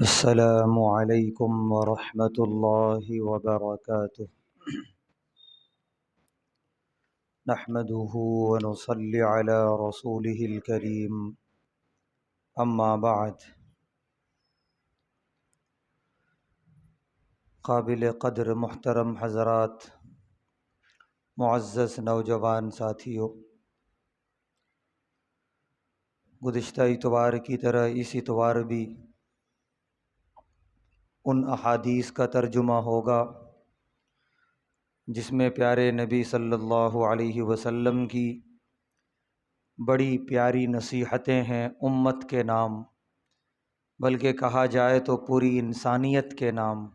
السلام علیکم ورحمۃ اللہ وبرکاتہ۔ نحمده ونصلی علی رسوله الکریم، اما بعد۔ قابل قدر محترم حضرات، معزز نوجوان ساتھیوں، گزشتہ اتوار کی طرح اس اتوار بھی ان احادیث کا ترجمہ ہوگا جس میں پیارے نبی صلی اللہ علیہ وسلم کی بڑی پیاری نصیحتیں ہیں امت کے نام، بلکہ کہا جائے تو پوری انسانیت کے نام،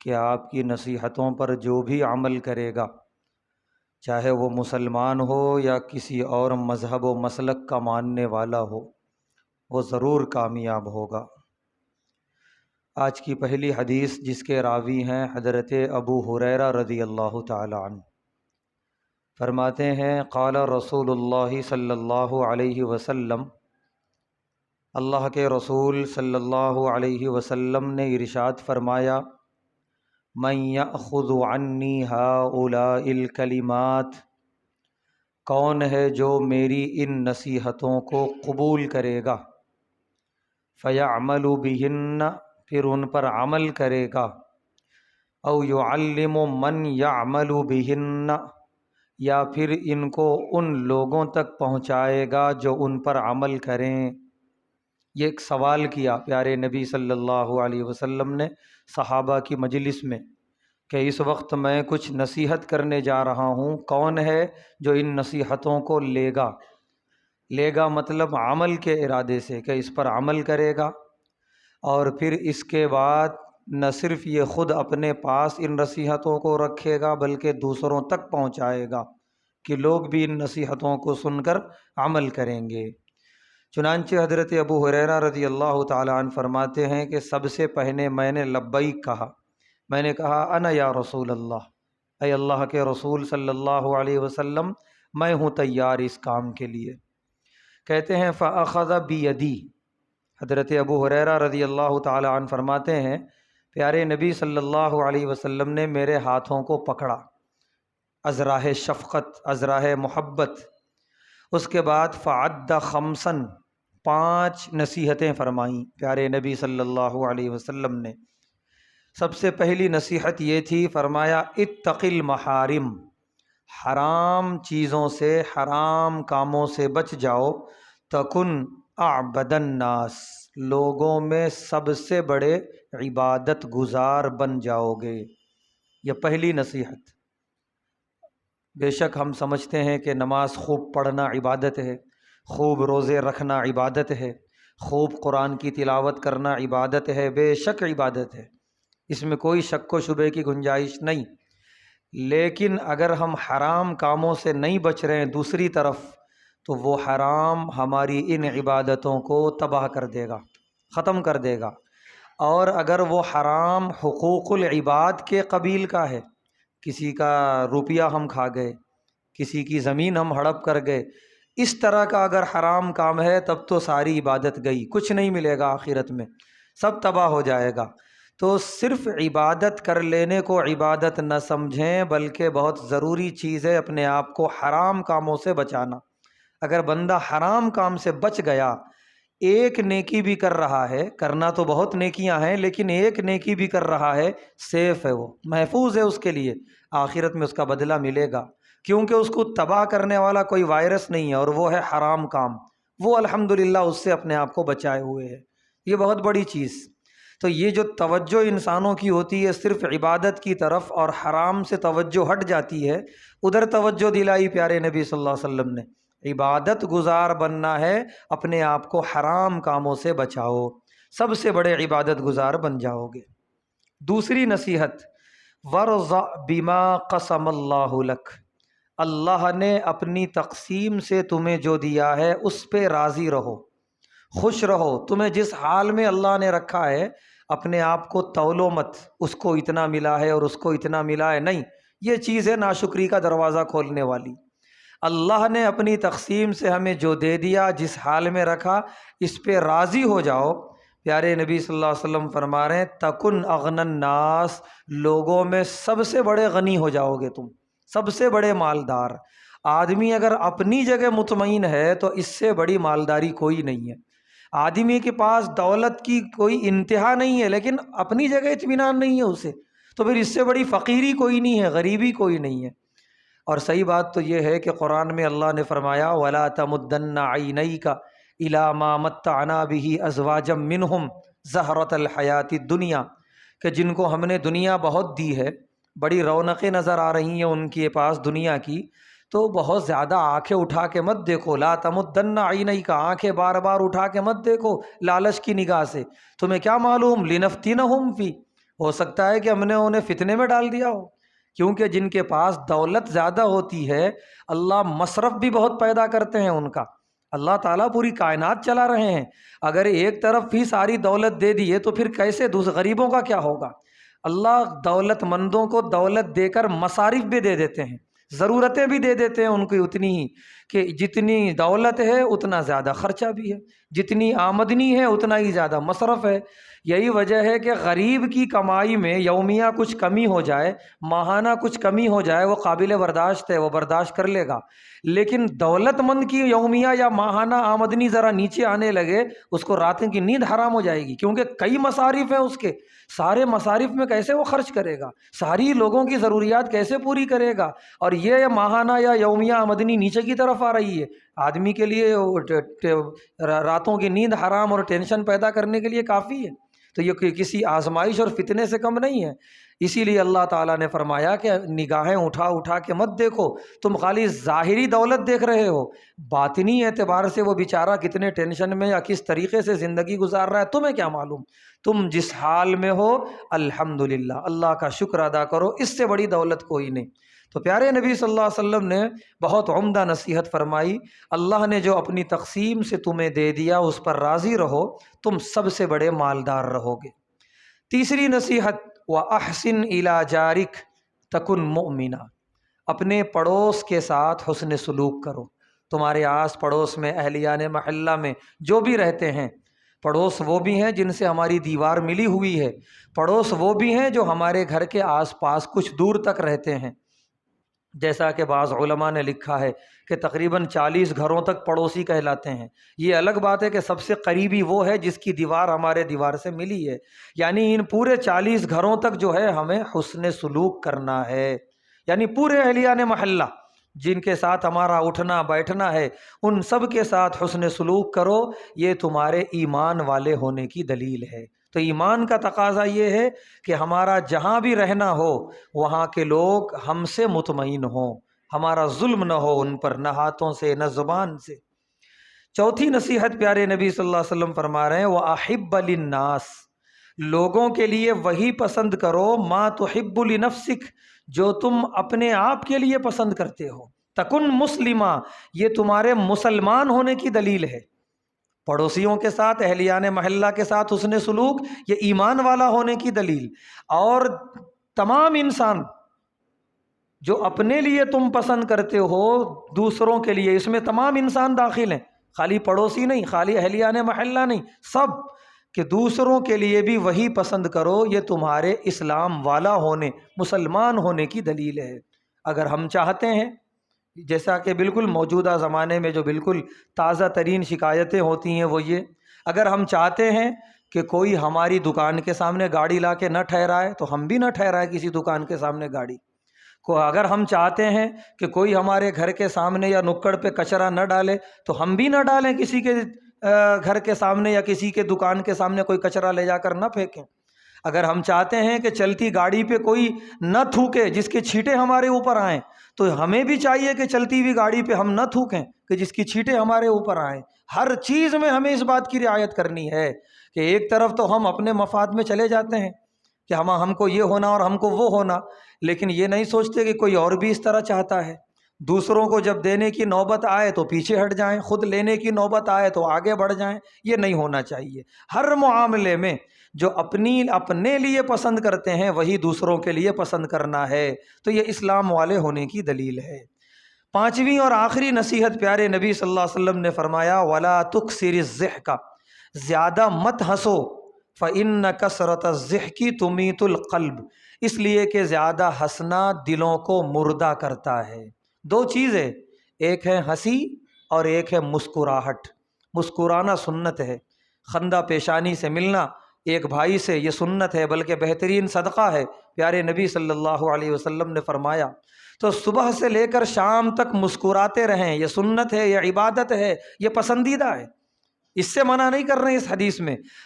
کہ آپ کی نصیحتوں پر جو بھی عمل کرے گا، چاہے وہ مسلمان ہو یا کسی اور مذہب و مسلک کا ماننے والا ہو، وہ ضرور کامیاب ہوگا۔ آج کی پہلی حدیث جس کے راوی ہیں حضرت ابو ہریرہ رضی اللہ تعالی عنہ، فرماتے ہیں قال رسول اللہ صلی اللہ علیہ وسلم، اللہ کے رسول صلی اللہ علیہ وسلم نے ارشاد فرمایا، من یأخذ عنی ہؤلاء الکلمات، کون ہے جو میری ان نصیحتوں کو قبول کرے گا، فیعمل بہن، پھر ان پر عمل کرے گا، او یعلم من یعمل بہن، یا پھر ان کو ان لوگوں تک پہنچائے گا جو ان پر عمل کریں۔ یہ ایک سوال کیا پیارے نبی صلی اللہ علیہ وسلم نے صحابہ کی مجلس میں کہ اس وقت میں کچھ نصیحت کرنے جا رہا ہوں، کون ہے جو ان نصیحتوں کو لے گا؟ لے گا مطلب عمل کے ارادے سے، کہ اس پر عمل کرے گا، اور پھر اس کے بعد نہ صرف یہ خود اپنے پاس ان نصیحتوں کو رکھے گا بلکہ دوسروں تک پہنچائے گا کہ لوگ بھی ان نصیحتوں کو سن کر عمل کریں گے۔ چنانچہ حضرت ابو ہریرہ رضی اللہ تعالیٰ عنہ فرماتے ہیں کہ سب سے پہلے میں نے لبیک کہا، میں نے کہا انا یا رسول اللہ، اے اللہ کے رسول صلی اللہ علیہ وسلم، میں ہوں تیار اس کام کے لیے۔ کہتے ہیں فأخذ بیدی، حضرت ابو ہریرہ رضی اللہ تعالی عنہ فرماتے ہیں پیارے نبی صلی اللہ علیہ وسلم نے میرے ہاتھوں کو پکڑا، از راہ شفقت، از راہ محبت۔ اس کے بعد فعد خمسن، 5 نصیحتیں فرمائیں پیارے نبی صلی اللہ علیہ وسلم نے۔ سب سے پہلی نصیحت یہ تھی، فرمایا اتق المحارم، حرام چیزوں سے، حرام کاموں سے بچ جاؤ، تکن اعبد الناس، لوگوں میں سب سے بڑے عبادت گزار بن جاؤ گے۔ یہ پہلی نصیحت۔ بے شک ہم سمجھتے ہیں کہ نماز خوب پڑھنا عبادت ہے، خوب روزے رکھنا عبادت ہے، خوب قرآن کی تلاوت کرنا عبادت ہے، بے شک عبادت ہے، اس میں کوئی شک و شبے کی گنجائش نہیں۔ لیکن اگر ہم حرام کاموں سے نہیں بچ رہے ہیں دوسری طرف، تو وہ حرام ہماری ان عبادتوں کو تباہ کر دے گا، ختم کر دے گا۔ اور اگر وہ حرام حقوق العباد کے قبیل کا ہے، کسی کا روپیہ ہم کھا گئے، کسی کی زمین ہم ہڑپ کر گئے، اس طرح کا اگر حرام کام ہے، تب تو ساری عبادت گئی، کچھ نہیں ملے گا آخرت میں، سب تباہ ہو جائے گا۔ تو صرف عبادت کر لینے کو عبادت نہ سمجھیں، بلکہ بہت ضروری چیز ہے اپنے آپ کو حرام کاموں سے بچانا۔ اگر بندہ حرام کام سے بچ گیا، ایک نیکی بھی کر رہا ہے، کرنا تو بہت نیکیاں ہیں لیکن ایک نیکی بھی کر رہا ہے، سیف ہے، وہ محفوظ ہے، اس کے لیے آخرت میں اس کا بدلہ ملے گا، کیونکہ اس کو تباہ کرنے والا کوئی وائرس نہیں ہے، اور وہ ہے حرام کام، وہ الحمدللہ اس سے اپنے آپ کو بچائے ہوئے ہے۔ یہ بہت بڑی چیز۔ تو یہ جو توجہ انسانوں کی ہوتی ہے صرف عبادت کی طرف، اور حرام سے توجہ ہٹ جاتی ہے، ادھر توجہ دلائی پیارے نبی صلی اللہ علیہ وسلم نے۔ عبادت گزار بننا ہے، اپنے آپ کو حرام کاموں سے بچاؤ، سب سے بڑے عبادت گزار بن جاؤ گے۔ دوسری نصیحت، وَارْضَ بِمَا قَسَمَ اللَّهُ لَكَ، اللہ نے اپنی تقسیم سے تمہیں جو دیا ہے اس پہ راضی رہو، خوش رہو۔ تمہیں جس حال میں اللہ نے رکھا ہے، اپنے آپ کو تولو مت، اس کو اتنا ملا ہے اور اس کو اتنا ملا ہے، نہیں، یہ چیز ہے ناشکری کا دروازہ کھولنے والی۔ اللہ نے اپنی تقسیم سے ہمیں جو دے دیا، جس حال میں رکھا، اس پہ راضی ہو جاؤ، پیارے نبی صلی اللہ علیہ وسلم فرما رہے ہیں تکن اغنى الناس، لوگوں میں سب سے بڑے غنی ہو جاؤ گے تم، سب سے بڑے مالدار۔ آدمی اگر اپنی جگہ مطمئن ہے تو اس سے بڑی مالداری کوئی نہیں ہے۔ آدمی کے پاس دولت کی کوئی انتہا نہیں ہے لیکن اپنی جگہ اطمینان نہیں ہے اسے، تو پھر اس سے بڑی فقیری کوئی نہیں ہے، غریبی کوئی نہیں ہے۔ اور صحیح بات تو یہ ہے کہ قرآن میں اللہ نے فرمایا وَلَا تَمُدَّنَّ عَيْنَيْكَ إِلَىٰ مَا مَتَّعْنَا بِهِ أَزْوَاجًا مِّنْهُمْ زَهْرَةَ الْحَيَاةِ الدُّنْيَا، کہ جن کو ہم نے دنیا بہت دی ہے، بڑی رونقیں نظر آ رہی ہیں ان کے پاس دنیا کی، تو بہت زیادہ آنکھیں اٹھا کے مت دیکھو۔ لا تمدن عینیک، آنکھیں بار بار اٹھا کے مت دیکھو لالچ کی نگاہ سے۔ تمہیں کیا معلوم لنفتنہم فی، ہو سکتا ہے کہ ہم نے انہیں فتنے میں ڈال دیا ہو، کیونکہ جن کے پاس دولت زیادہ ہوتی ہے اللہ مصرف بھی بہت پیدا کرتے ہیں ان کا۔ اللہ تعالیٰ پوری کائنات چلا رہے ہیں، اگر ایک طرف ہی ساری دولت دے دیے تو پھر کیسے غریبوں کا کیا ہوگا؟ اللہ دولت مندوں کو دولت دے کر مصارف بھی دے دیتے ہیں، ضرورتیں بھی دے دیتے ہیں ان کی اتنی ہی، کہ جتنی دولت ہے اتنا زیادہ خرچہ بھی ہے، جتنی آمدنی ہے اتنا ہی زیادہ مصرف ہے۔ یہی وجہ ہے کہ غریب کی کمائی میں یومیہ کچھ کمی ہو جائے، ماہانہ کچھ کمی ہو جائے، وہ قابل برداشت ہے، وہ برداشت کر لے گا۔ لیکن دولت مند کی یومیہ یا ماہانہ آمدنی ذرا نیچے آنے لگے، اس کو راتوں کی نیند حرام ہو جائے گی، کیونکہ کئی مصارف ہیں اس کے، سارے مصارف میں کیسے وہ خرچ کرے گا، ساری لوگوں کی ضروریات کیسے پوری کرے گا؟ اور یہ ماہانہ یا یومیہ آمدنی نیچے کی طرف آ رہی ہے، آدمی کے لیے راتوں کی نیند حرام اور ٹینشن پیدا کرنے کے لیے کافی ہے، تو یہ کسی آزمائش اور فتنے سے کم نہیں ہے۔ اسی لیے اللہ تعالیٰ نے فرمایا کہ نگاہیں اٹھا اٹھا کے مت دیکھو، تم خالی ظاہری دولت دیکھ رہے ہو، باطنی اعتبار سے وہ بیچارہ کتنے ٹینشن میں یا کس طریقے سے زندگی گزار رہا ہے تمہیں کیا معلوم؟ تم جس حال میں ہو الحمدللہ، اللہ کا شکر ادا کرو، اس سے بڑی دولت کوئی نہیں۔ تو پیارے نبی صلی اللہ علیہ وسلم نے بہت عمدہ نصیحت فرمائی، اللہ نے جو اپنی تقسیم سے تمہیں دے دیا اس پر راضی رہو، تم سب سے بڑے مالدار رہو گے۔ تیسری نصیحت وَأَحْسِنْ إِلَىٰ جَارِكَ تَكُنْ مُؤْمِنًا، اپنے پڑوس کے ساتھ حسن سلوک کرو۔ تمہارے آس پڑوس میں اہلیان محلہ میں جو بھی رہتے ہیں، پڑوس وہ بھی ہیں جن سے ہماری دیوار ملی ہوئی ہے، پڑوس وہ بھی ہیں جو ہمارے گھر کے آس پاس کچھ دور تک رہتے ہیں۔ جیسا کہ بعض علماء نے لکھا ہے کہ تقریباً 40 گھروں تک پڑوسی کہلاتے ہیں۔ یہ الگ بات ہے کہ سب سے قریبی وہ ہے جس کی دیوار ہمارے دیوار سے ملی ہے، یعنی ان پورے 40 گھروں تک جو ہے ہمیں حسن سلوک کرنا ہے، یعنی پورے اہلیان محلہ جن کے ساتھ ہمارا اٹھنا بیٹھنا ہے ان سب کے ساتھ حسن سلوک کرو، یہ تمہارے ایمان والے ہونے کی دلیل ہے۔ تو ایمان کا تقاضا یہ ہے کہ ہمارا جہاں بھی رہنا ہو وہاں کے لوگ ہم سے مطمئن ہوں، ہمارا ظلم نہ ہو ان پر، نہ ہاتھوں سے نہ زبان سے۔ چوتھی نصیحت پیارے نبی صلی اللہ علیہ وسلم فرما رہے ہیں وَأَحِبَّ لِلنَّاسِ، لوگوں کے لیے وہی پسند کرو مَا تُحِبُّ لِنَفْسِكَ، جو تم اپنے آپ کے لیے پسند کرتے ہو۔ تکن مسلمہ، یہ تمہارے مسلمان ہونے کی دلیل ہے۔ پڑوسیوں کے ساتھ، اہلیان محلہ کے ساتھ حسن سلوک یہ ایمان والا ہونے کی دلیل۔ اور تمام انسان جو اپنے لیے تم پسند کرتے ہو دوسروں کے لیے، اس میں تمام انسان داخل ہیں، خالی پڑوسی نہیں، خالی اہلیان محلہ نہیں، سب، کہ دوسروں کے لیے بھی وہی پسند کرو، یہ تمہارے اسلام والا ہونے، مسلمان ہونے کی دلیل ہے۔ اگر ہم چاہتے ہیں، جیسا کہ بالکل موجودہ زمانے میں جو بالکل تازہ ترین شکایتیں ہوتی ہیں وہ یہ، اگر ہم چاہتے ہیں کہ کوئی ہماری دکان کے سامنے گاڑی لا کے نہ ٹھہرائے تو ہم بھی نہ ٹھہرائے کسی دکان کے سامنے گاڑی کو، اگر ہم چاہتے ہیں کہ کوئی ہمارے گھر کے سامنے یا نکڑ پہ کچرا نہ ڈالے تو ہم بھی نہ ڈالیں کسی کے گھر کے سامنے یا کسی کے دکان کے سامنے کوئی کچرا لے جا کر نہ پھینکیں۔ اگر ہم چاہتے ہیں کہ چلتی گاڑی پہ کوئی نہ تھوکے جس کے چھینٹے ہمارے اوپر آئیں، تو ہمیں بھی چاہیے کہ چلتی ہوئی گاڑی پہ ہم نہ تھوکیں کہ جس کی چھینٹے ہمارے اوپر آئیں۔ ہر چیز میں ہمیں اس بات کی رعایت کرنی ہے کہ ایک طرف تو ہم اپنے مفاد میں چلے جاتے ہیں کہ ہم کو یہ ہونا اور ہم کو وہ ہونا، لیکن یہ نہیں سوچتے کہ کوئی اور بھی اس طرح چاہتا ہے۔ دوسروں کو جب دینے کی نوبت آئے تو پیچھے ہٹ جائیں، خود لینے کی نوبت آئے تو آگے بڑھ جائیں، یہ نہیں ہونا چاہیے۔ ہر معاملے میں جو اپنے لیے پسند کرتے ہیں وہی دوسروں کے لیے پسند کرنا ہے، تو یہ اسلام والے ہونے کی دلیل ہے۔ پانچویں اور آخری نصیحت پیارے نبی صلی اللہ علیہ وسلم نے فرمایا وَلَا تُكْثِرِ الضِّحْكَ، زیادہ مت ہنسو، فإن کثرت الضحک تمیت القلب، اس لیے کہ زیادہ ہنسنا دلوں کو مردہ کرتا ہے۔ دو چیزیں، ایک ہے ہنسی اور ایک ہے مسکراہٹ۔ مسکرانا سنت ہے، خندہ پیشانی سے ملنا ایک بھائی سے یہ سنت ہے، بلکہ بہترین صدقہ ہے۔ پیارے نبی صلی اللہ علیہ وسلم نے فرمایا تو صبح سے لے کر شام تک مسکراتے رہیں، یہ سنت ہے، یہ عبادت ہے، یہ پسندیدہ ہے۔ اس سے منع نہیں کر رہے ہیں۔ اس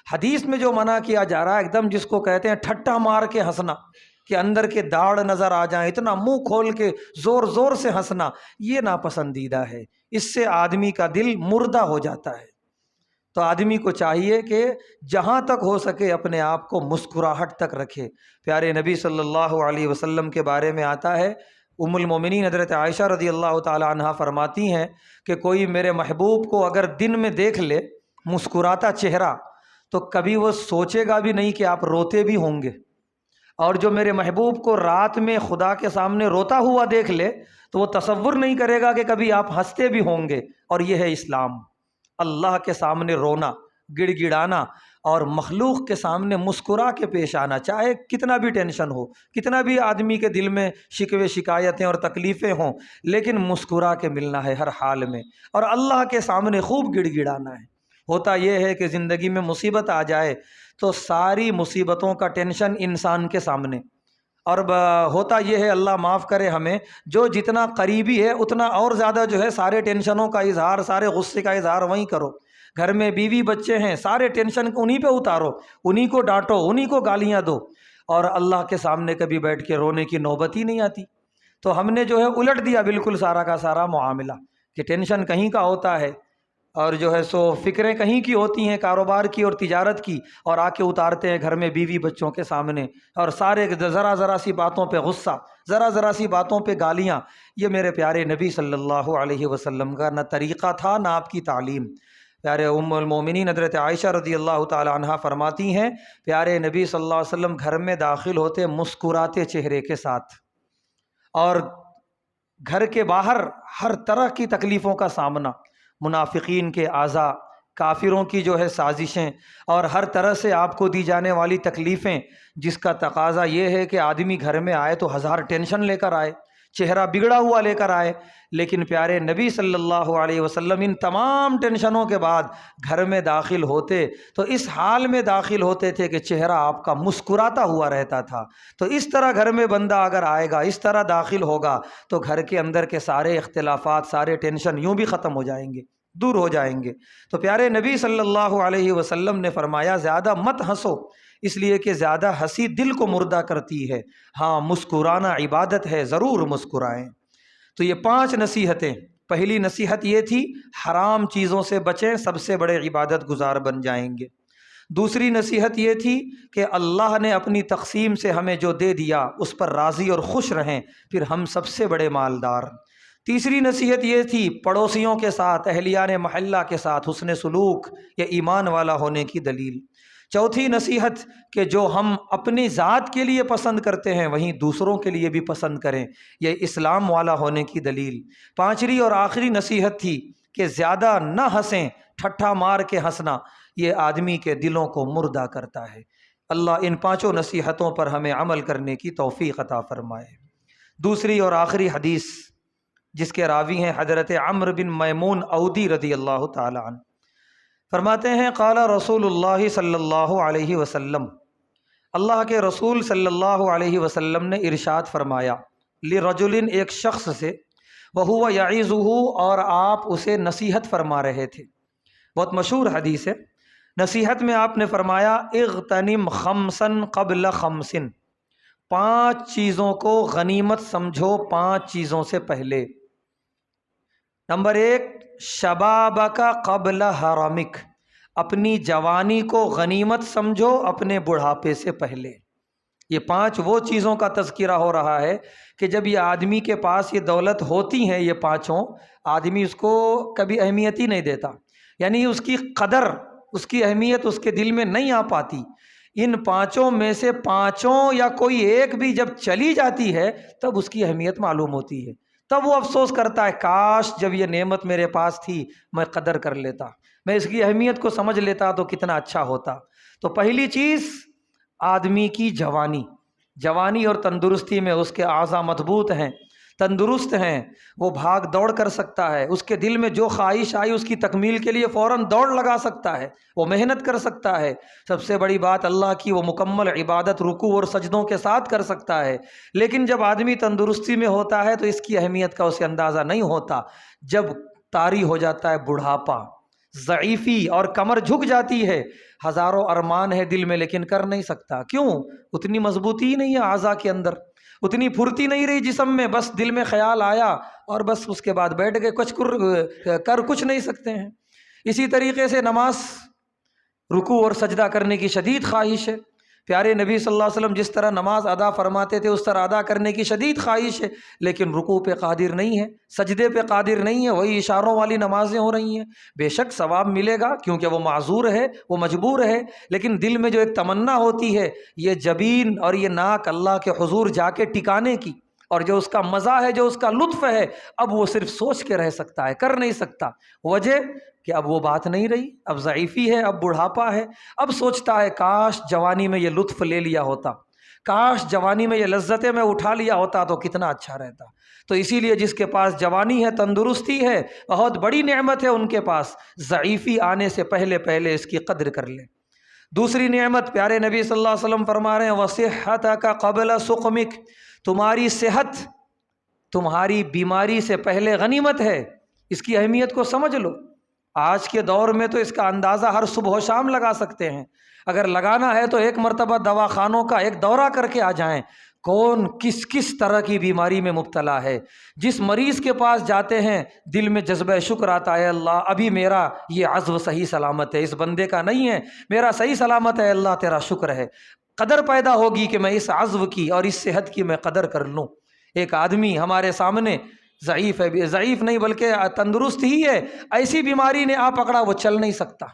حدیث میں جو منع کیا جا رہا ہے ایک دم جس کو کہتے ہیں ٹھٹا مار کے ہنسنا، کہ اندر کے داڑھ نظر آ جائیں، اتنا منہ کھول کے زور زور سے ہنسنا، یہ ناپسندیدہ ہے۔ اس سے آدمی کا دل مردہ ہو جاتا ہے۔ تو آدمی کو چاہیے کہ جہاں تک ہو سکے اپنے آپ کو مسکراہٹ تک رکھے۔ پیارے نبی صلی اللہ علیہ وسلم کے بارے میں آتا ہے، ام المومنین حضرت عائشہ رضی اللہ تعالی عنہا فرماتی ہیں کہ کوئی میرے محبوب کو اگر دن میں دیکھ لے مسکراتا چہرہ، تو کبھی وہ سوچے گا بھی نہیں کہ آپ روتے بھی ہوں گے، اور جو میرے محبوب کو رات میں خدا کے سامنے روتا ہوا دیکھ لے تو وہ تصور نہیں کرے گا کہ کبھی آپ ہنستے بھی ہوں گے۔ اور یہ ہے اسلام، اللہ کے سامنے رونا، گڑ گڑانا، اور مخلوق کے سامنے مسکرا کے پیش آنا، چاہے کتنا بھی ٹینشن ہو، کتنا بھی آدمی کے دل میں شکوے شکایتیں اور تکلیفیں ہوں، لیکن مسکرا کے ملنا ہے ہر حال میں، اور اللہ کے سامنے خوب گڑ گڑانا ہے۔ ہوتا یہ ہے کہ زندگی میں مصیبت آ جائے تو ساری مصیبتوں کا ٹینشن انسان کے سامنے، اور ہوتا یہ ہے، اللہ معاف کرے ہمیں، جو جتنا قریبی ہے اتنا اور زیادہ جو ہے سارے ٹینشنوں کا اظہار، سارے غصے کا اظہار وہیں کرو۔ گھر میں بیوی بچے ہیں، سارے ٹینشن انہی پہ اتارو، انہی کو ڈانٹو، انہی کو گالیاں دو، اور اللہ کے سامنے کبھی بیٹھ کے رونے کی نوبت ہی نہیں آتی۔ تو ہم نے جو ہے الٹ دیا بالکل سارا کا سارا معاملہ، کہ ٹینشن کہیں کا ہوتا ہے، اور جو ہے سو فکریں کہیں کی ہوتی ہیں، کاروبار کی اور تجارت کی، اور آ کے اتارتے ہیں گھر میں بیوی بچوں کے سامنے، اور سارے ذرا ذرا سی باتوں پہ غصہ، ذرا ذرا سی باتوں پہ گالیاں۔ یہ میرے پیارے نبی صلی اللہ علیہ وسلم کا نہ طریقہ تھا نہ آپ کی تعلیم۔ پیارے ام المومنین حضرت عائشہ رضی اللہ تعالی عنہا فرماتی ہیں، پیارے نبی صلی اللہ علیہ وسلم گھر میں داخل ہوتے مسکراتے چہرے کے ساتھ، اور گھر کے باہر ہر طرح کی تکلیفوں کا سامنا، منافقین کے اعضاء، کافروں کی جو ہے سازشیں، اور ہر طرح سے آپ کو دی جانے والی تکلیفیں، جس کا تقاضا یہ ہے کہ آدمی گھر میں آئے تو ہزار ٹینشن لے کر آئے، چہرہ بگڑا ہوا لے کر آئے، لیکن پیارے نبی صلی اللہ علیہ وسلم ان تمام ٹینشنوں کے بعد گھر میں داخل ہوتے تو اس حال میں داخل ہوتے تھے کہ چہرہ آپ کا مسکراتا ہوا رہتا تھا۔ تو اس طرح گھر میں بندہ اگر آئے گا، اس طرح داخل ہوگا، تو گھر کے اندر کے سارے اختلافات، سارے ٹینشن یوں بھی ختم ہو جائیں گے، دور ہو جائیں گے۔ تو پیارے نبی صلی اللہ علیہ وسلم نے فرمایا زیادہ مت ہنسو، اس لیے کہ زیادہ ہنسی دل کو مردہ کرتی ہے، ہاں مسکرانا عبادت ہے، ضرور مسکرائیں۔ تو یہ 5 نصیحتیں، پہلی نصیحت یہ تھی حرام چیزوں سے بچیں، سب سے بڑے عبادت گزار بن جائیں گے۔ دوسری نصیحت یہ تھی کہ اللہ نے اپنی تقسیم سے ہمیں جو دے دیا اس پر راضی اور خوش رہیں، پھر ہم سب سے بڑے مالدار۔ تیسری نصیحت یہ تھی پڑوسیوں کے ساتھ، اہلیان محلہ کے ساتھ حسن سلوک، یہ ایمان والا ہونے کی دلیل۔ چوتھی نصیحت کہ جو ہم اپنی ذات کے لیے پسند کرتے ہیں وہیں دوسروں کے لیے بھی پسند کریں، یہ اسلام والا ہونے کی دلیل۔ پانچویں اور آخری نصیحت تھی کہ زیادہ نہ ہنسیں، ٹھٹھا مار کے ہنسنا یہ آدمی کے دلوں کو مردہ کرتا ہے۔ اللہ ان 5 نصیحتوں پر ہمیں عمل کرنے کی توفیق عطا فرمائے۔ دوسری اور آخری حدیث جس کے راوی ہیں حضرت عمرو بن میمون اودی رضی اللہ تعالی عنہ، فرماتے ہیں قال رسول اللہ صلی اللہ علیہ وسلم، اللہ کے رسول صلی اللہ علیہ وسلم نے ارشاد فرمایا لرجل، ایک شخص سے، وہو یعظہ، اور آپ اسے نصیحت فرما رہے تھے۔ بہت مشہور حدیث ہے۔ نصیحت میں آپ نے فرمایا اغتنم خمسا قبل خمس، 5 چیزوں کو غنیمت سمجھو 5 چیزوں سے پہلے۔ نمبر 1، شبابک قبل حرمک، اپنی جوانی کو غنیمت سمجھو اپنے بڑھاپے سے پہلے۔ یہ 5 وہ چیزوں کا تذکرہ ہو رہا ہے کہ جب یہ آدمی کے پاس یہ دولت ہوتی ہیں، یہ 5، آدمی اس کو کبھی اہمیت ہی نہیں دیتا، یعنی اس کی قدر، اس کی اہمیت اس کے دل میں نہیں آ پاتی۔ ان 5 میں سے 5 یا کوئی ایک بھی جب چلی جاتی ہے تب اس کی اہمیت معلوم ہوتی ہے۔ تب وہ افسوس کرتا ہے کاش جب یہ نعمت میرے پاس تھی میں قدر کر لیتا، میں اس کی اہمیت کو سمجھ لیتا تو کتنا اچھا ہوتا۔ تو پہلی چیز آدمی کی جوانی اور تندرستی میں اس کے اعضاء مضبوط ہیں، تندرست ہیں، وہ بھاگ دوڑ کر سکتا ہے، اس کے دل میں جو خواہش آئی اس کی تکمیل کے لیے فوراً دوڑ لگا سکتا ہے، وہ محنت کر سکتا ہے۔ سب سے بڑی بات اللہ کی وہ مکمل عبادت رکوع اور سجدوں کے ساتھ کر سکتا ہے۔ لیکن جب آدمی تندرستی میں ہوتا ہے تو اس کی اہمیت کا اسے اندازہ نہیں ہوتا۔ جب طاری ہو جاتا ہے بڑھاپا، ضعیفی اور کمر جھک جاتی ہے، ہزاروں ارمان ہے دل میں لیکن کر نہیں سکتا، کیوں؟ اتنی مضبوطی ہی نہیں ہے اعضاء کے اندر، اتنی پھرتی نہیں رہی جسم میں، بس دل میں خیال آیا اور بس اس کے بعد بیٹھ گئے، کچھ نہیں سکتے ہیں۔ اسی طریقے سے نماز، رکوع اور سجدہ کرنے کی شدید خواہش ہے، پیارے نبی صلی اللہ علیہ وسلم جس طرح نماز ادا فرماتے تھے اس طرح ادا کرنے کی شدید خواہش ہے، لیکن رکوع پہ قادر نہیں ہے، سجدے پہ قادر نہیں ہے، وہی اشاروں والی نمازیں ہو رہی ہیں۔ بے شک ثواب ملے گا کیونکہ وہ معذور ہے، وہ مجبور ہے، لیکن دل میں جو ایک تمنا ہوتی ہے یہ جبین اور یہ ناک اللہ کے حضور جا کے ٹکانے کی، اور جو اس کا مزہ ہے، جو اس کا لطف ہے، اب وہ صرف سوچ کے رہ سکتا ہے، کر نہیں سکتا۔ وجہ کہ اب وہ بات نہیں رہی، اب ضعیفی ہے، اب بڑھاپا ہے، اب سوچتا ہے کاش جوانی میں یہ لطف لے لیا ہوتا، کاش جوانی میں یہ لذتیں میں اٹھا لیا ہوتا تو کتنا اچھا رہتا۔ تو اسی لیے جس کے پاس جوانی ہے، تندرستی ہے، بہت بڑی نعمت ہے ان کے پاس، ضعیفی آنے سے پہلے اس کی قدر کر لے۔ دوسری نعمت پیارے نبی صلی اللہ علیہ وسلم فرما رہے ہیں وَصِحَّتَكَ قَبْلَ سُقْمِكَ، تمہاری صحت تمہاری بیماری سے پہلے غنیمت ہے، اس کی اہمیت کو سمجھ لو۔ آج کے دور میں تو اس کا اندازہ ہر صبح و شام لگا سکتے ہیں، اگر لگانا ہے تو ایک مرتبہ دواخانوں کا ایک دورہ کر کے آ جائیں، کون کس طرح کی بیماری میں مبتلا ہے۔ جس مریض کے پاس جاتے ہیں دل میں جذبہ شکر آتا ہے، اللہ ابھی میرا یہ عضو صحیح سلامت ہے، اس بندے کا نہیں ہے، میرا صحیح سلامت ہے، اللہ تیرا شکر ہے۔ قدر پیدا ہوگی کہ میں اس عضو کی اور اس صحت کی میں قدر کر لوں۔ ایک آدمی ہمارے سامنے ضعیف ہے، ضعیف نہیں بلکہ تندرست ہی ہے، ایسی بیماری نے آ پکڑا وہ چل نہیں سکتا۔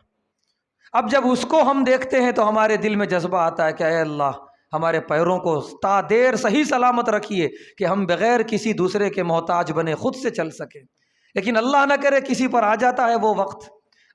اب جب اس کو ہم دیکھتے ہیں تو ہمارے دل میں جذبہ آتا ہے کہ اے اللہ ہمارے پیروں کو تا دیر صحیح سلامت رکھیے کہ ہم بغیر کسی دوسرے کے محتاج بنے خود سے چل سکیں۔ لیکن اللہ نہ کرے کسی پر آ جاتا ہے وہ وقت،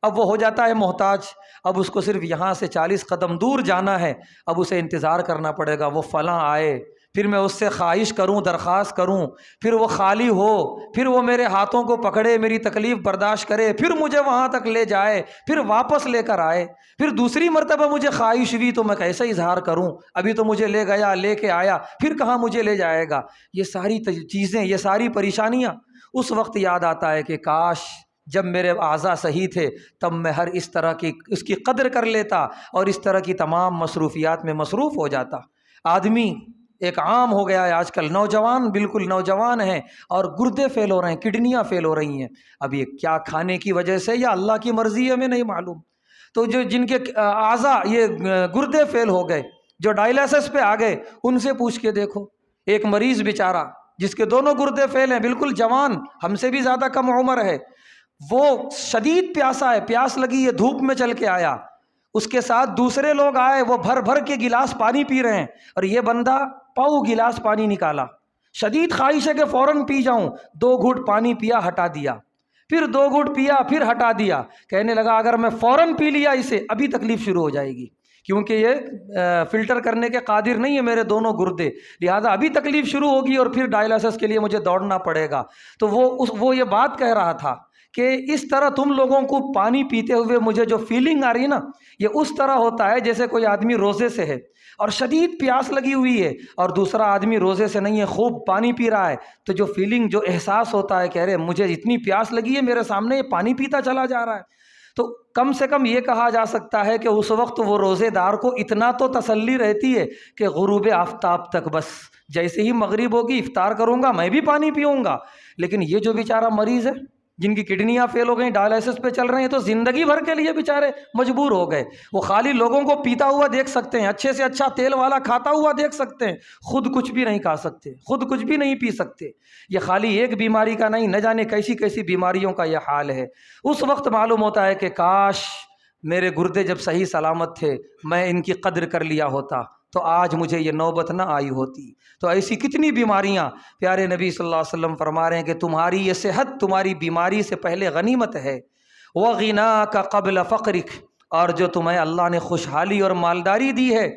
اب وہ ہو جاتا ہے محتاج، اب اس کو صرف یہاں سے 40 قدم دور جانا ہے، اب اسے انتظار کرنا پڑے گا وہ فلاں آئے، پھر میں اس سے خواہش کروں، درخواست کروں، پھر وہ خالی ہو، پھر وہ میرے ہاتھوں کو پکڑے، میری تکلیف برداشت کرے، پھر مجھے وہاں تک لے جائے، پھر واپس لے کر آئے، پھر دوسری مرتبہ مجھے خواہش ہوئی تو میں کیسے اظہار کروں، ابھی تو مجھے لے گیا، لے کے آیا، پھر کہاں مجھے لے جائے گا۔ یہ ساری چیزیں، یہ ساری پریشانیاں اس وقت یاد آتا ہے کہ کاش جب میرے اعضاء صحیح تھے تب میں ہر اس طرح کی اس کی قدر کر لیتا اور اس طرح کی تمام مصروفیات میں مصروف ہو جاتا۔ آدمی ایک عام ہو گیا ہے آج کل، نوجوان بالکل نوجوان ہیں اور گردے فیل ہو رہے ہیں، کڈنیاں فیل ہو رہی ہیں، اب یہ کیا کھانے کی وجہ سے یا اللہ کی مرضی ہے ہمیں نہیں معلوم۔ تو جن کے اعضاء یہ گردے فیل ہو گئے، جو ڈائلیسس پہ آ گئے، ان سے پوچھ کے دیکھو، ایک مریض بیچارہ جس کے دونوں گردے فیل ہیں، بالکل جوان، ہم سے بھی زیادہ کم عمر ہے، وہ شدید پیاسا ہے، پیاس لگی ہے، دھوپ میں چل کے آیا، اس کے ساتھ دوسرے لوگ آئے، وہ بھر بھر کے گلاس پانی پی رہے ہیں اور یہ بندہ پاؤ گلاس پانی نکالا، شدید خواہش ہے کہ فوراً پی جاؤں، 2 گھونٹ پانی پیا، ہٹا دیا، پھر 2 گھونٹ پیا، پھر ہٹا دیا، کہنے لگا اگر میں فوراً پی لیا اسے ابھی تکلیف شروع ہو جائے گی، کیونکہ یہ فلٹر کرنے کے قادر نہیں ہے میرے دونوں گردے، لہٰذا ابھی تکلیف شروع ہوگی اور پھر ڈائلیسس کے لیے مجھے دوڑنا پڑے گا۔ تو وہ یہ بات کہہ رہا تھا کہ اس طرح تم لوگوں کو پانی پیتے ہوئے مجھے جو فیلنگ آ رہی ہے نا، یہ اس طرح ہوتا ہے جیسے کوئی آدمی روزے سے ہے اور شدید پیاس لگی ہوئی ہے اور دوسرا آدمی روزے سے نہیں ہے، خوب پانی پی رہا ہے، تو جو فیلنگ، جو احساس ہوتا ہے کہ ارے مجھے اتنی پیاس لگی ہے، میرے سامنے یہ پانی پیتا چلا جا رہا ہے، تو کم سے کم یہ کہا جا سکتا ہے کہ اس وقت وہ روزے دار کو اتنا تو تسلی رہتی ہے کہ غروب آفتاب تک بس جیسے ہی مغرب ہوگی افطار کروں گا میں بھی پانی پیوں گا۔ لیکن یہ جو بیچارہ مریض ہے جن کی کڈنیاں فیل ہو گئیں، ڈائلیسس پہ چل رہے ہیں، تو زندگی بھر کے لیے بیچارے مجبور ہو گئے، وہ خالی لوگوں کو پیتا ہوا دیکھ سکتے ہیں، اچھے سے اچھا تیل والا کھاتا ہوا دیکھ سکتے ہیں، خود کچھ بھی نہیں کھا سکتے، خود کچھ بھی نہیں پی سکتے۔ یہ خالی ایک بیماری کا نہیں، نہ جانے کیسی کیسی بیماریوں کا یہ حال ہے۔ اس وقت معلوم ہوتا ہے کہ کاش میرے گردے جب صحیح سلامت تھے میں ان کی قدر کر لیا ہوتا، تو آج مجھے یہ نوبت نہ آئی ہوتی۔ تو ایسی کتنی بیماریاں، پیارے نبی صلی اللہ علیہ وسلم فرما رہے ہیں کہ تمہاری یہ صحت تمہاری بیماری سے پہلے غنیمت ہے۔ وَغِنَاكَ قَبْلَ فَقْرِكَ، اور جو تمہیں اللہ نے خوشحالی اور مالداری دی ہے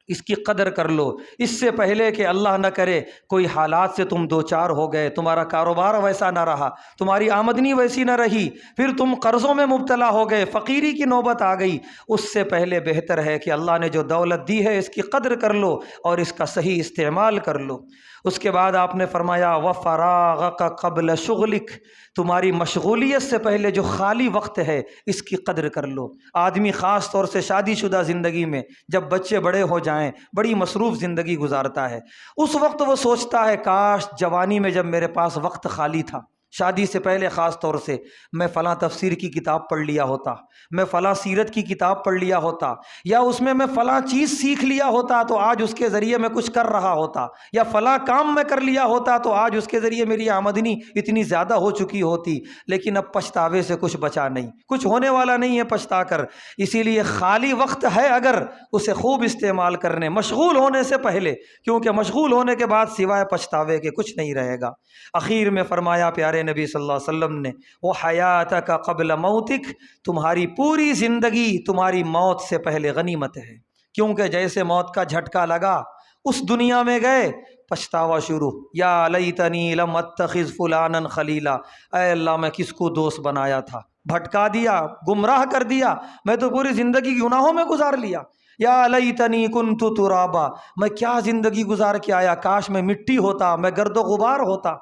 اس کی قدر کر لو، اس سے پہلے کہ اللہ نہ کرے کوئی حالات سے تم دوچار ہو گئے، تمہارا کاروبار ویسا نہ رہا، تمہاری آمدنی ویسی نہ رہی، پھر تم قرضوں میں مبتلا ہو گئے، فقیری کی نوبت آ گئی، اس سے پہلے بہتر ہے کہ اللہ نے جو دولت دی ہے اس کی قدر کر لو اور اس کا صحیح استعمال کر لو۔ اس کے بعد آپ نے فرمایا وَفَرَاغَكَ قَبْلَ شُغْلِكَ، تمہاری مشغولیت سے پہلے جو خالی وقت ہے اس کی قدر کر لو۔ آدمی خاص طور سے شادی شدہ زندگی میں جب بچے بڑے ہو جائیں بڑی مصروف زندگی گزارتا ہے، اس وقت وہ سوچتا ہے کاش جوانی میں جب میرے پاس وقت خالی تھا، شادی سے پہلے خاص طور سے میں فلاں تفسیر کی کتاب پڑھ لیا ہوتا، میں فلاں سیرت کی کتاب پڑھ لیا ہوتا، یا اس میں فلاں چیز سیکھ لیا ہوتا تو آج اس کے ذریعے میں کچھ کر رہا ہوتا، یا فلاں کام میں کر لیا ہوتا تو آج اس کے ذریعے میری آمدنی اتنی زیادہ ہو چکی ہوتی۔ لیکن اب پچھتاوے سے کچھ بچا نہیں، کچھ ہونے والا نہیں ہے پچھتا کر۔ اسی لیے خالی وقت ہے اگر اسے خوب استعمال کرنے، مشغول ہونے سے پہلے، کیونکہ مشغول ہونے کے بعد سوائے پچھتاوے کے کچھ نہیں رہے گا۔ اخیر میں فرمایا پیارے نبی صلی اللہ علیہ وسلم نے وَحَيَاتَكَ قَبْلَ مَوْتِكَ، تمہاری پوری زندگی تمہاری موت سے پہلے غنیمت ہے، کیونکہ جیسے موت کا جھٹکا لگا اس دنیا میں گئے پچھتاوا شروع، یا لیتنی لم اتخذ فلانا خلیلا، اے اللہ میں کس کو دوست بنایا تھا، بھٹکا دیا، گمراہ کر دیا، میں تو پوری زندگی گناہوں میں گزار لیا۔ یا لیتنی کنت ترابا، میں کیا زندگی گزار کے آیا، کاش میں مٹی ہوتا، میں گرد و غبار ہوتا۔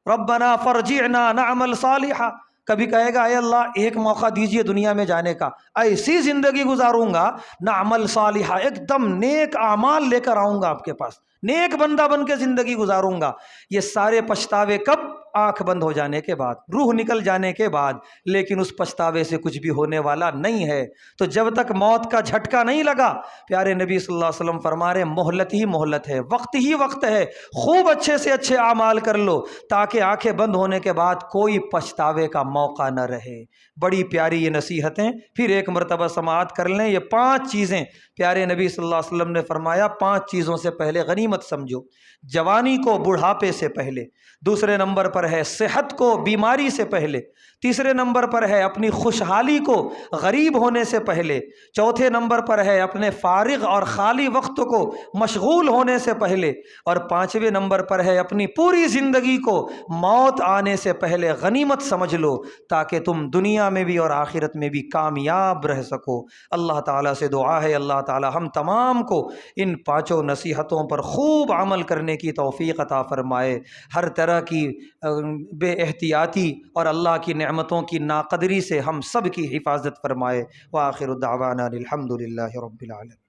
ربنا فرجعنا نعمل صالحا، کبھی کہے گا اے اللہ ایک موقع دیجئے دنیا میں جانے کا، ایسی زندگی گزاروں گا نعمل صالحا، ایک دم نیک اعمال لے کر آؤں گا آپ کے پاس، نیک بندہ بن کے زندگی گزاروں گا۔ یہ سارے پچھتاوے کب؟ آنکھ بند ہو جانے کے بعد، روح نکل جانے کے بعد، لیکن اس پچھتاوے سے کچھ بھی ہونے والا نہیں ہے۔ تو جب تک موت کا جھٹکا نہیں لگا، پیارے نبی صلی اللہ علیہ وسلم فرما رہے مہلت ہی مہلت ہے، وقت ہی وقت ہے، خوب اچھے سے اچھے اعمال کر لو تاکہ آنکھیں بند ہونے کے بعد کوئی پچھتاوے کا موقع نہ رہے۔ بڑی پیاری یہ نصیحتیں، پھر ایک مرتبہ سماعت کر لیں۔ یہ 5 چیزیں پیارے نبی صلی اللہ علیہ وسلم نے فرمایا، 5 چیزوں سے پہلے غنیمت سمجھو۔ جوانی کو بڑھاپے سے پہلے، دوسرے نمبر پر ہے صحت کو بیماری سے پہلے، تیسرے نمبر پر ہے اپنی خوشحالی کو غریب ہونے سے پہلے، چوتھے نمبر پر ہے اپنے فارغ اور خالی وقت کو مشغول ہونے سے پہلے، اور 5ویں نمبر پر ہے اپنی پوری زندگی کو موت آنے سے پہلے غنیمت سمجھ لو تاکہ تم دنیا میں بھی اور آخرت میں بھی کامیاب رہ سکو۔ اللہ تعالیٰ سے دعا ہے اللہ تعالیٰ ہم تمام کو ان 5 نصیحتوں پر خوب عمل کرنے کی توفیق عطا فرمائے، ہر طرح کی بے احتیاطی اور اللہ کی نعمتوں کی ناقدری سے ہم سب کی حفاظت فرمائے۔ وآخر دعوانا الحمد للہ رب العالمین۔